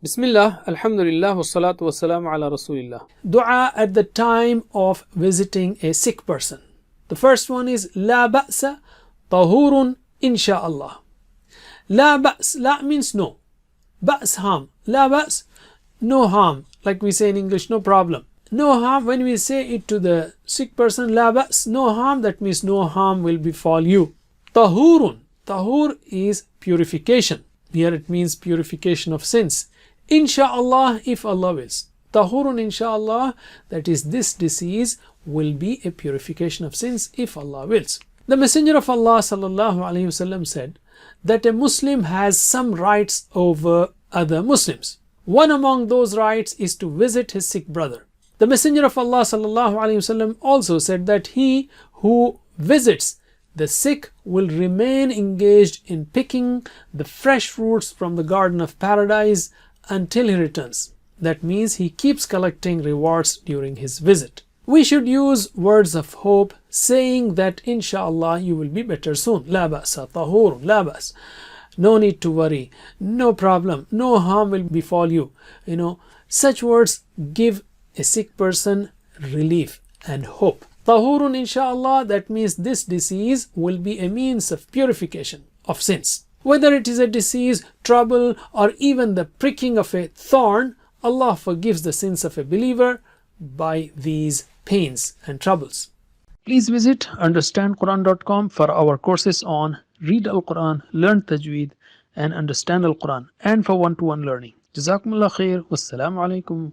Bismillah, Alhamdulillah, wassalatu wassalamu ala Rasulillah. Dua at the time of visiting a sick person. The first one is La ba'sa tahurun insha'Allah. La ba's, la means no. Ba's harm. La ba's, no harm. Like we say in English, no problem. No harm, when we say it to the sick person, la ba's, no harm, that means no harm will befall you. Tahurun. Tahur is purification. Here it means purification of sins. Insha'Allah, if Allah wills. Tahurun insha'Allah, that is, this disease will be a purification of sins if Allah wills. The Messenger of Allah sallallahu alaihi wasallam said that a Muslim has some rights over other Muslims. One among those rights is to visit his sick brother. The Messenger of Allah sallallahu alaihi wasallam also said that he who visits the sick will remain engaged in picking the fresh fruits from the garden of paradise until he returns. That means he keeps collecting rewards during his visit. We should use words of hope, saying that inshallah you will be better soon. La ba'sa tahur, la ba's. No need to worry, no problem, no harm will befall you. Such words give a sick person relief and hope. Tahurun insha'Allah, that means this disease will be a means of purification of sins. Whether it is a disease, trouble, or even the pricking of a thorn, Allah forgives the sins of a believer by these pains and troubles. Please visit understandquran.com for our courses on Read Al-Quran, Learn Tajweed, and Understand Al-Quran, and for one-to-one learning. Jazakumullah khair. Wassalamu alaikum.